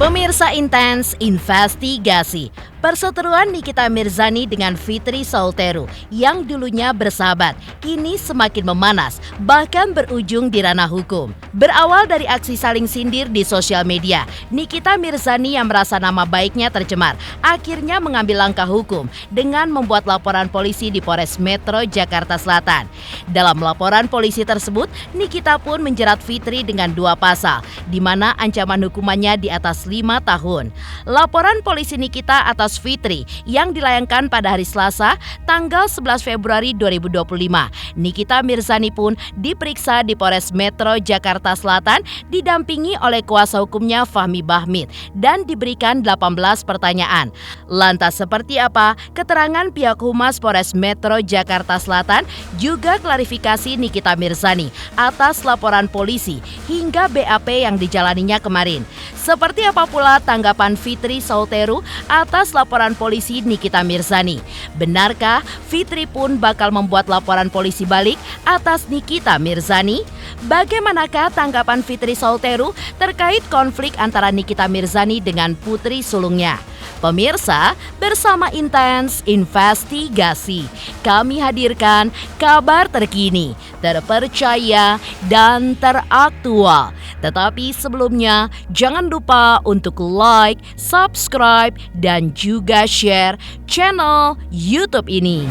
Pemirsa Intens Investigasi, perseteruan Nikita Mirzani dengan Fitri Sauteru yang dulunya bersahabat kini semakin memanas, bahkan berujung di ranah hukum. Berawal dari aksi saling sindir di sosial media, Nikita Mirzani yang merasa nama baiknya tercemar akhirnya mengambil langkah hukum dengan membuat laporan polisi di Polres Metro Jakarta Selatan. Dalam laporan polisi tersebut, Nikita pun menjerat Fitri dengan 2 pasal, di mana ancaman hukumannya di atas 5 tahun. Laporan polisi Nikita atas Fitri yang dilayangkan pada hari Selasa, tanggal 11 Februari 2025. Nikita Mirzani pun diperiksa di Polres Metro Jakarta Selatan didampingi oleh kuasa hukumnya Fahmi Bahmid dan diberikan 18 pertanyaan. Lantas seperti apa keterangan pihak Humas Polres Metro Jakarta Selatan juga klarifikasi Nikita Mirzani atas laporan polisi hingga BAP yang dijalaninya kemarin. Seperti apa pula tanggapan Fitri Sauteru atas laporan polisi Nikita Mirzani? Benarkah Fitri pun bakal membuat laporan polisi balik atas Nikita Mirzani? Bagaimanakah tanggapan Fitri Sauteru terkait konflik antara Nikita Mirzani dengan putri sulungnya? Pemirsa, bersama Intens Investigasi, kami hadirkan kabar terkini, terpercaya, dan teraktual. Tetapi sebelumnya, jangan lupa untuk like, subscribe, dan juga share channel YouTube ini.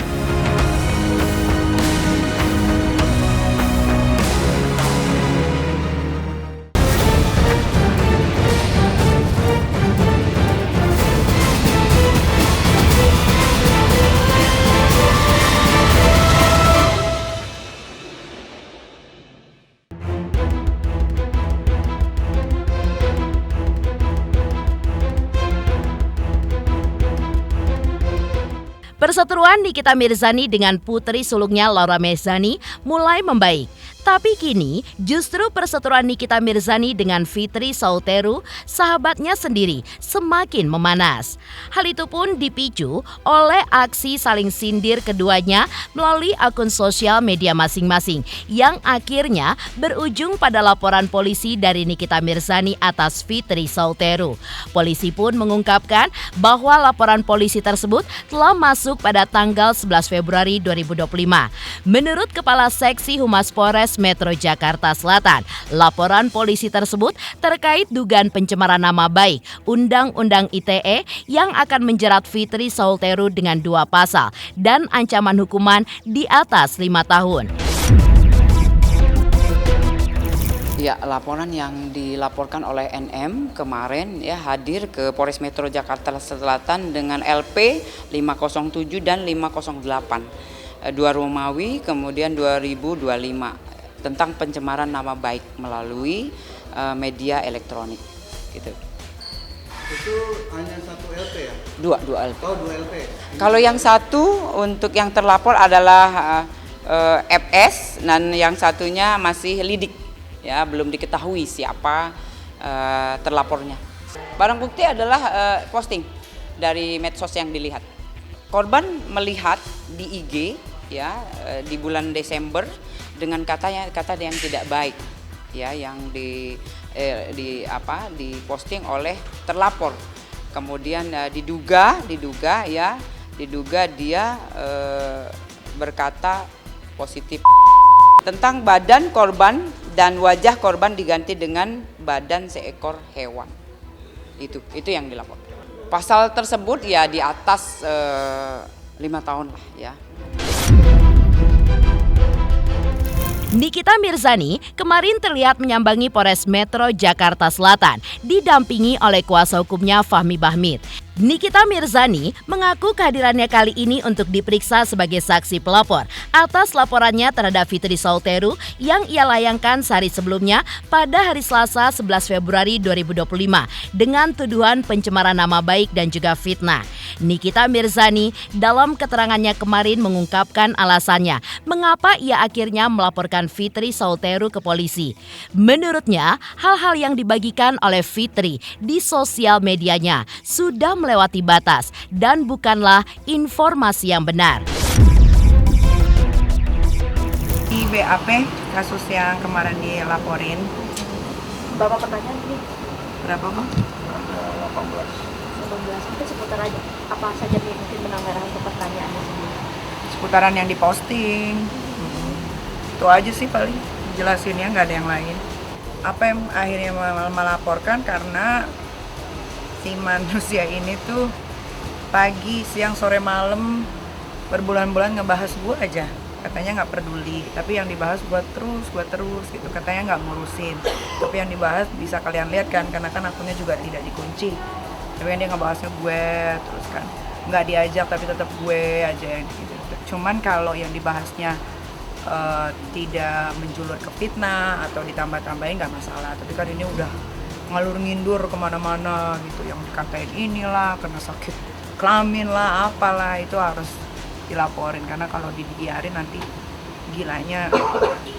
Perseteruan Nikita Mirzani dengan putri sulungnya Laura Mirzani mulai membaik. Tapi kini justru perseteruan Nikita Mirzani dengan Fitri Sauteru, sahabatnya sendiri, semakin memanas. Hal itu pun dipicu oleh aksi saling sindir keduanya melalui akun sosial media masing-masing yang akhirnya berujung pada laporan polisi dari Nikita Mirzani atas Fitri Sauteru. Polisi pun mengungkapkan bahwa laporan polisi tersebut telah masuk pada tanggal 11 Februari 2025. Menurut Kepala Seksi Humas Polres Metro Jakarta Selatan, laporan polisi tersebut terkait dugaan pencemaran nama baik Undang-Undang ITE yang akan menjerat Fitri Sauteru dengan 2 pasal dan ancaman hukuman di atas 5 tahun. Ya, laporan yang dilaporkan oleh NM kemarin ya hadir ke Polres Metro Jakarta Selatan dengan LP 507 dan 508. 2 Romawi kemudian 2025 tentang pencemaran nama baik melalui media elektronik gitu. Itu hanya 1 LP ya? 2 LP. Oh, 2 LP. Kalau yang satu untuk yang terlapor adalah FS dan yang satunya masih lidik. Ya, belum diketahui siapa terlapornya. Barang bukti adalah posting dari medsos yang dilihat. Korban melihat di IG ya di bulan Desember dengan kata yang tidak baik ya yang diposting oleh terlapor. Kemudian diduga dia berkata positif tentang badan korban dan wajah korban diganti dengan badan seekor hewan. Itu yang dilapor. Pasal tersebut ya di atas 5 tahun lah ya. Nikita Mirzani kemarin terlihat menyambangi Polres Metro Jakarta Selatan didampingi oleh kuasa hukumnya Fahmi Bahmid. Nikita Mirzani mengaku kehadirannya kali ini untuk diperiksa sebagai saksi pelapor atas laporannya terhadap Fitri Sauteru yang ia layangkan sehari sebelumnya pada hari Selasa 11 Februari 2025 dengan tuduhan pencemaran nama baik dan juga fitnah. Nikita Mirzani dalam keterangannya kemarin mengungkapkan alasannya mengapa ia akhirnya melaporkan Fitri Sauteru ke polisi. Menurutnya, hal-hal yang dibagikan oleh Fitri di sosial medianya sudah melewati batas dan bukanlah informasi yang benar. Di BAP kasus yang kemarin dilaporin, Bapak pertanyaan ini Berapa Bang? Ada 18. 18 itu seputar aja. Apa saja nih mungkin menambah untuk pertanyaannya sendiri? Seputaran yang diposting. Itu aja sih paling jelasinnya, nggak ada yang lain. Apa yang akhirnya melaporkan karena si manusia ini tuh pagi, siang, sore, malam berbulan-bulan ngebahas gue aja. Katanya nggak peduli, tapi yang dibahas gue terus gitu. Katanya nggak ngurusin, tapi yang dibahas bisa kalian lihat kan, karena kan akunnya juga tidak dikunci. Tapi yang dia ngebahasnya gue terus kan, nggak diajak tapi tetap gue aja yang gitu. Cuman kalau yang dibahasnya tidak menjulur ke fitnah atau ditambah-tambahin nggak masalah. Tapi kan ini udah ngalur ngindur kemana-mana gitu, yang dikatain inilah kena sakit kelamin lah, apalah, itu harus dilaporin karena kalau dibiarin nanti gilanya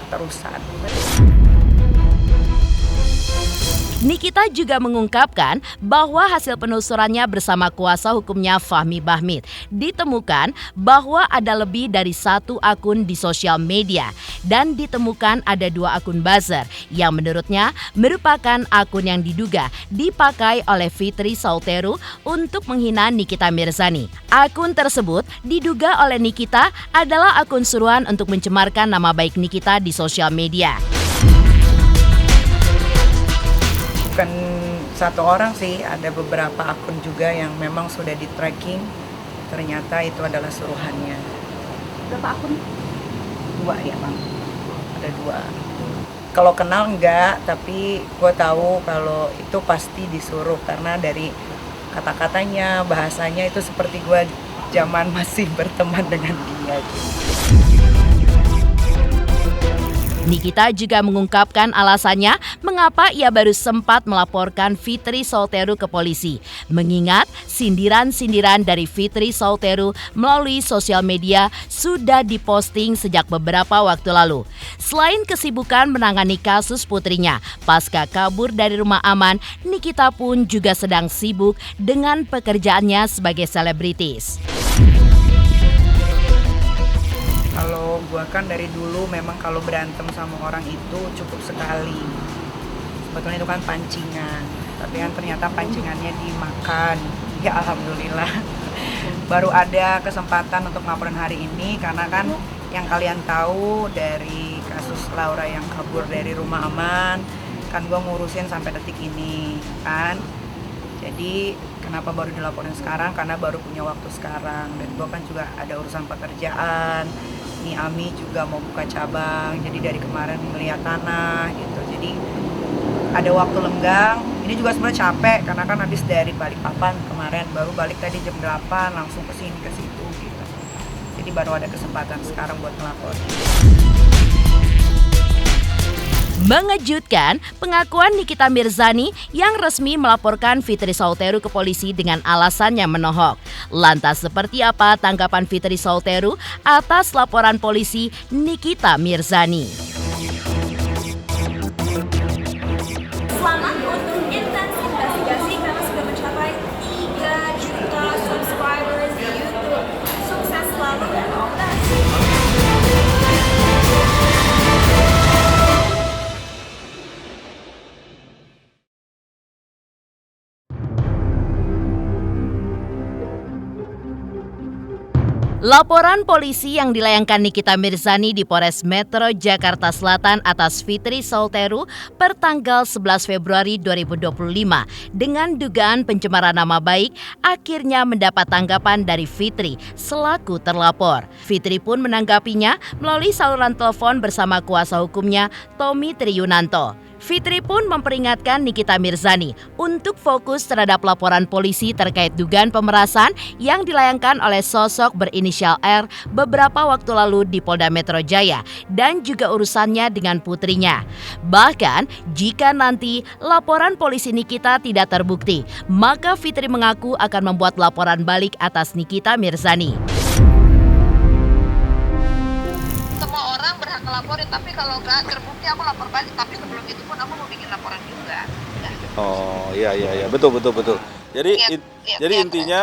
terusan. Nikita juga mengungkapkan bahwa hasil penelusurannya bersama kuasa hukumnya Fahmi Bahmid ditemukan bahwa ada lebih dari 1 akun di sosial media dan ditemukan ada 2 akun buzzer yang menurutnya merupakan akun yang diduga dipakai oleh Fitri Sauteru untuk menghina Nikita Mirzani. Akun tersebut diduga oleh Nikita adalah akun suruhan untuk mencemarkan nama baik Nikita di sosial media. Bukan 1 orang sih, ada beberapa akun juga yang memang sudah di-tracking. Ternyata itu adalah suruhannya. Berapa akun? 2 ya Bang, ada 2. Kalau kenal enggak, tapi gue tahu kalau itu pasti disuruh karena dari kata-katanya, bahasanya itu seperti gue zaman masih berteman dengan dia gitu. Nikita juga mengungkapkan alasannya mengapa ia baru sempat melaporkan Fitri Sauteru ke polisi. Mengingat sindiran-sindiran dari Fitri Sauteru melalui sosial media sudah diposting sejak beberapa waktu lalu. Selain kesibukan menangani kasus putrinya, pasca kabur dari rumah aman, Nikita pun juga sedang sibuk dengan pekerjaannya sebagai selebritis. Kalau gue kan dari dulu memang kalau berantem sama orang itu cukup sekali. Sebetulnya itu kan pancingan, tapi kan ternyata pancingannya dimakan. Ya alhamdulillah. Baru ada kesempatan untuk laporan hari ini karena kan yang kalian tahu dari kasus Laura yang kabur dari rumah aman, kan gue ngurusin sampai detik ini kan. Jadi kenapa baru dilaporin sekarang? Karena baru punya waktu sekarang dan gue kan juga ada urusan pekerjaan. Nih Ami juga mau buka cabang, jadi dari kemarin melihat tanah gitu. Jadi ada waktu lenggang. Ini juga sebenarnya capek karena kan habis dari Balikpapan kemarin, baru balik tadi jam 8 langsung ke sini ke situ gitu. Jadi baru ada kesempatan sekarang buat melapor. Mengejutkan, pengakuan Nikita Mirzani yang resmi melaporkan Fitri Sauteru ke polisi dengan alasannya menohok. Lantas seperti apa tanggapan Fitri Sauteru atas laporan polisi Nikita Mirzani? Selamat untuk intens investigasi karena sudah mencapai 3 juta subscribers di YouTube. Sukses selalu dan all the best. Laporan polisi yang dilayangkan Nikita Mirzani di Polres Metro Jakarta Selatan atas Fitri Sauteru per tanggal 11 Februari 2025 dengan dugaan pencemaran nama baik akhirnya mendapat tanggapan dari Fitri selaku terlapor. Fitri pun menanggapinya melalui saluran telepon bersama kuasa hukumnya Tommy Triyunanto. Fitri pun memperingatkan Nikita Mirzani untuk fokus terhadap laporan polisi terkait dugaan pemerasan yang dilayangkan oleh sosok berinisial R beberapa waktu lalu di Polda Metro Jaya dan juga urusannya dengan putrinya. Bahkan jika nanti laporan polisi Nikita tidak terbukti, maka Fitri mengaku akan membuat laporan balik atas Nikita Mirzani. Semua orang berhak ngelaporin, tapi kalau nggak terbukti aku lapor balik. Tapi sebelum itu pun aku mau bikin laporan juga. Ya. Oh iya betul. Jadi Iya. intinya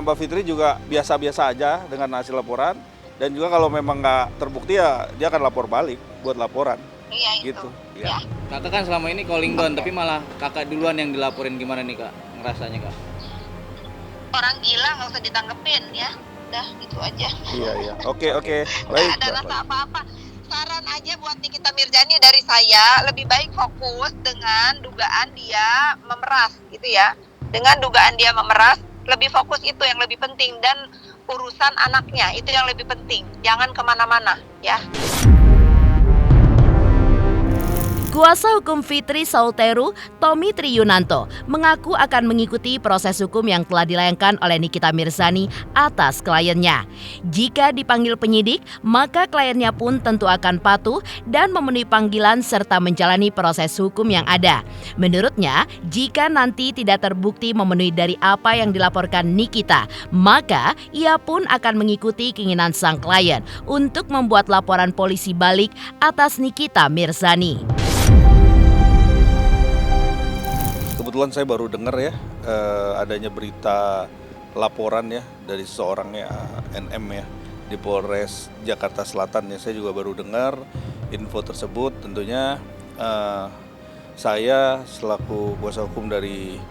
Mbak Fitri juga biasa-biasa aja dengan hasil laporan, dan juga kalau memang nggak terbukti ya dia akan lapor balik buat laporan. Iya itu. gitu. Ya. Kakak kan selama ini calling down, tapi malah kakak duluan yang dilaporin, gimana nih kak ngerasanya kak? Orang gila nggak usah ditanggepin ya. Udah itu aja. Iya. Oke. Nggak Baik. ada Mbak. rasa apa-apa. Saran aja buat Nikita Mirzani dari saya, lebih baik fokus dengan dugaan dia memeras gitu ya. Dengan dugaan dia memeras, lebih fokus itu yang lebih penting, dan urusan anaknya itu yang lebih penting. Jangan kemana-mana ya. Kuasa hukum Fitri Saulteru, Tommy Triyunanto, mengaku akan mengikuti proses hukum yang telah dilayangkan oleh Nikita Mirzani atas kliennya. Jika dipanggil penyidik, maka kliennya pun tentu akan patuh dan memenuhi panggilan serta menjalani proses hukum yang ada. Menurutnya, jika nanti tidak terbukti memenuhi dari apa yang dilaporkan Nikita, maka ia pun akan mengikuti keinginan sang klien untuk membuat laporan polisi balik atas Nikita Mirzani. Kebetulan saya baru dengar ya adanya berita laporan ya dari seorang ya NM ya di Polres Jakarta Selatan ya. Saya juga baru dengar info tersebut. Tentunya saya selaku kuasa hukum dari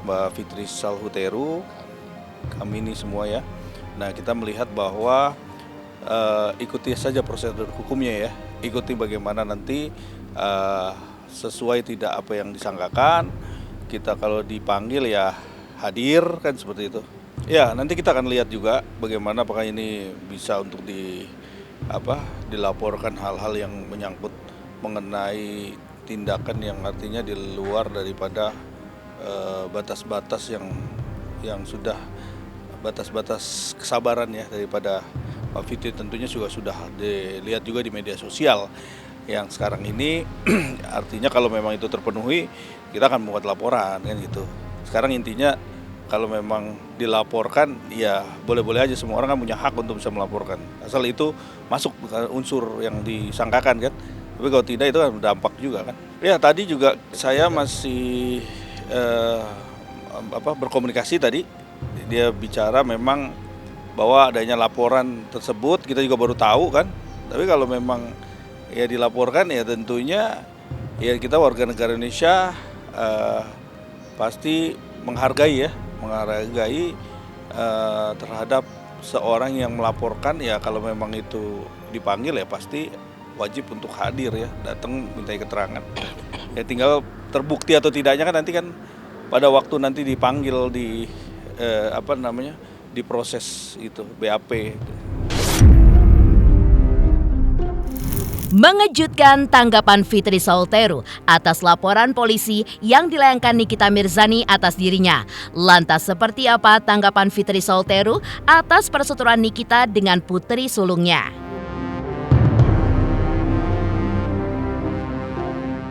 Mbak Fitri Saulteru, kami ini semua ya. Nah, kita melihat bahwa ikuti saja prosedur hukumnya ya. Ikuti bagaimana nanti sesuai tidak apa yang disangkakan. Kita kalau dipanggil ya hadir kan seperti itu. Ya, nanti kita akan lihat juga bagaimana apakah ini bisa untuk dilaporkan hal-hal yang menyangkut mengenai tindakan yang artinya di luar daripada batas-batas yang sudah batas-batas kesabaran ya daripada Pak Fitri. Tentunya juga sudah dilihat juga di media sosial yang sekarang ini artinya kalau memang itu terpenuhi kita akan membuat laporan kan gitu. Sekarang intinya kalau memang dilaporkan ya boleh-boleh aja, semua orang kan punya hak untuk bisa melaporkan asal itu masuk unsur yang disangkakan kan. Tapi kalau tidak itu kan berdampak juga kan. Ya tadi juga saya masih berkomunikasi tadi, dia bicara memang bahwa adanya laporan tersebut kita juga baru tahu kan. Tapi kalau memang ya dilaporkan ya tentunya ya kita warga negara Indonesia pasti menghargai terhadap seorang yang melaporkan. Ya kalau memang itu dipanggil ya pasti wajib untuk hadir ya, datang mintai keterangan. Ya tinggal terbukti atau tidaknya kan nanti kan pada waktu nanti dipanggil di di proses itu BAP. Mengejutkan tanggapan Fitri Saulteru atas laporan polisi yang dilayangkan Nikita Mirzani atas dirinya. Lantas seperti apa tanggapan Fitri Saulteru atas perseteruan Nikita dengan putri sulungnya?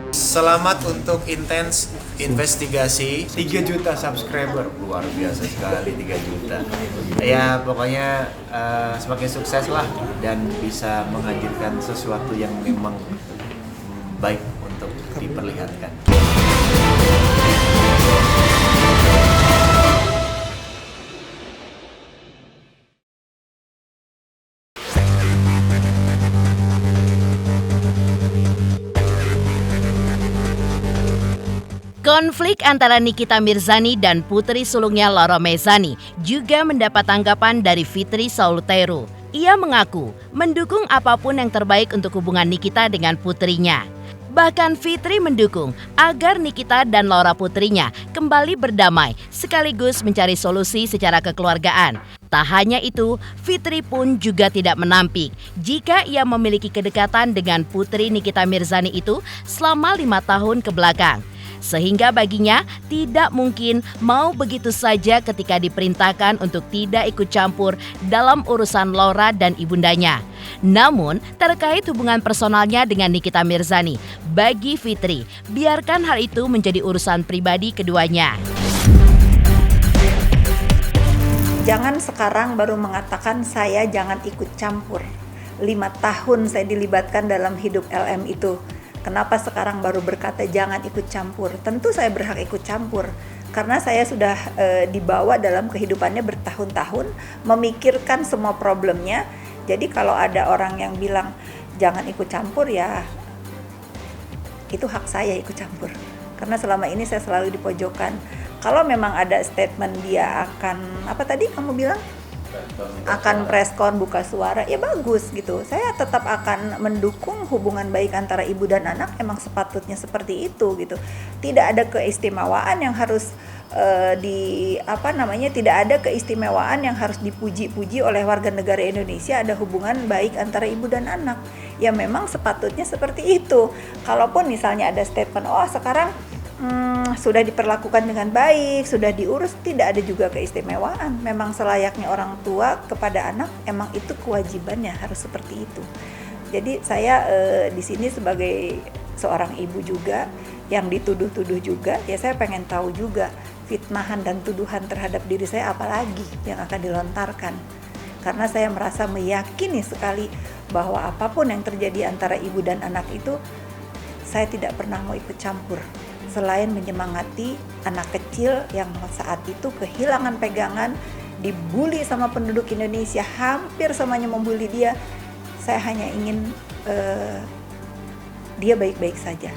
Selamat untuk intens investigasi 3 juta subscriber, luar biasa sekali 3 juta. Ya pokoknya semakin sukses lah dan bisa menghadirkan sesuatu yang memang baik untuk diperlihatkan. Konflik antara Nikita Mirzani dan putri sulungnya Loro Mezani juga mendapat tanggapan dari Fitri Saulteru. Ia mengaku mendukung apapun yang terbaik untuk hubungan Nikita dengan putrinya. Bahkan Fitri mendukung agar Nikita dan Laura putrinya kembali berdamai sekaligus mencari solusi secara kekeluargaan. Tak hanya itu, Fitri pun juga tidak menampik jika ia memiliki kedekatan dengan putri Nikita Mirzani itu selama 5 tahun ke belakang. Sehingga baginya tidak mungkin mau begitu saja ketika diperintahkan untuk tidak ikut campur dalam urusan Laura dan ibundanya. Namun terkait hubungan personalnya dengan Nikita Mirzani, bagi Fitri, biarkan hal itu menjadi urusan pribadi keduanya. Jangan sekarang baru mengatakan saya jangan ikut campur. 5 tahun saya dilibatkan dalam hidup LM itu. Kenapa sekarang baru berkata jangan ikut campur? Tentu saya berhak ikut campur. Karena saya sudah dibawa dalam kehidupannya bertahun-tahun, memikirkan semua problemnya. Jadi kalau ada orang yang bilang jangan ikut campur ya itu hak saya ikut campur. Karena selama ini saya selalu di pojokan. Kalau memang ada statement dia akan, apa tadi kamu bilang? Akan preskon buka suara, ya bagus gitu. Saya tetap akan mendukung hubungan baik antara ibu dan anak, emang sepatutnya seperti itu gitu. Tidak ada keistimewaan yang harus tidak ada keistimewaan yang harus dipuji-puji oleh warga negara Indonesia. Ada hubungan baik antara ibu dan anak, ya memang sepatutnya seperti itu. Kalaupun misalnya ada statement, oh sekarang sudah diperlakukan dengan baik, sudah diurus, tidak ada juga keistimewaan. Memang selayaknya orang tua kepada anak, emang itu kewajibannya harus seperti itu. Jadi saya di sini sebagai seorang ibu juga yang dituduh-tuduh juga, ya saya pengen tahu juga fitnahan dan tuduhan terhadap diri saya apalagi yang akan dilontarkan. Karena saya merasa meyakini sekali bahwa apapun yang terjadi antara ibu dan anak itu, saya tidak pernah mau ikut campur. Selain menyemangati anak kecil yang saat itu kehilangan pegangan, dibully sama penduduk Indonesia, hampir semuanya membuli dia, saya hanya ingin dia baik-baik saja.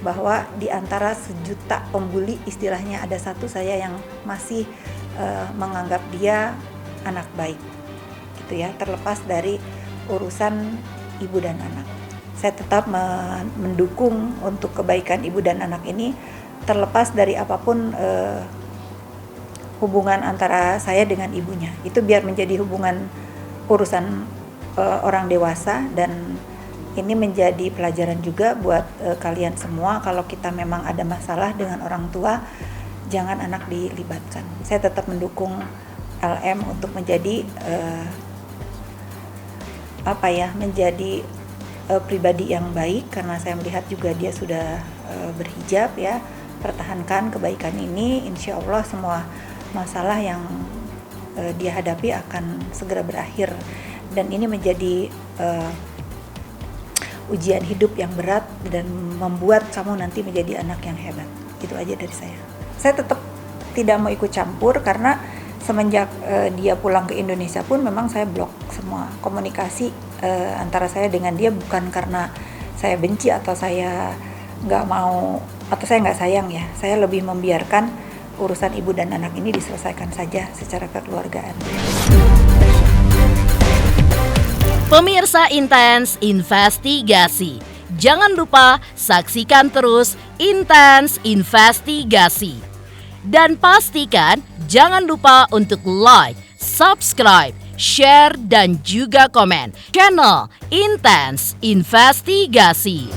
Bahwa di antara sejuta pembuli, istilahnya ada satu saya yang masih menganggap dia anak baik, gitu ya, terlepas dari urusan ibu dan anak. Saya tetap mendukung untuk kebaikan ibu dan anak ini, terlepas dari apapun hubungan antara saya dengan ibunya. Itu biar menjadi hubungan urusan orang dewasa, dan ini menjadi pelajaran juga buat kalian semua. Kalau kita memang ada masalah dengan orang tua, jangan anak dilibatkan. Saya tetap mendukung LM untuk menjadi menjadi pribadi yang baik, karena saya melihat juga dia sudah berhijab ya. Pertahankan kebaikan ini, insya Allah semua masalah yang dia hadapi akan segera berakhir, dan ini menjadi ujian hidup yang berat dan membuat kamu nanti menjadi anak yang hebat. Itu aja dari saya. Saya tetap tidak mau ikut campur, karena semenjak dia pulang ke Indonesia pun memang saya blok semua komunikasi antara saya dengan dia, bukan karena saya benci atau saya nggak mau atau saya nggak sayang ya. Saya lebih membiarkan urusan ibu dan anak ini diselesaikan saja secara kekeluargaan. Pemirsa Intens Investigasi, jangan lupa saksikan terus Intens Investigasi. Dan pastikan jangan lupa untuk like, subscribe, share, dan juga komen channel Intens Investigasi.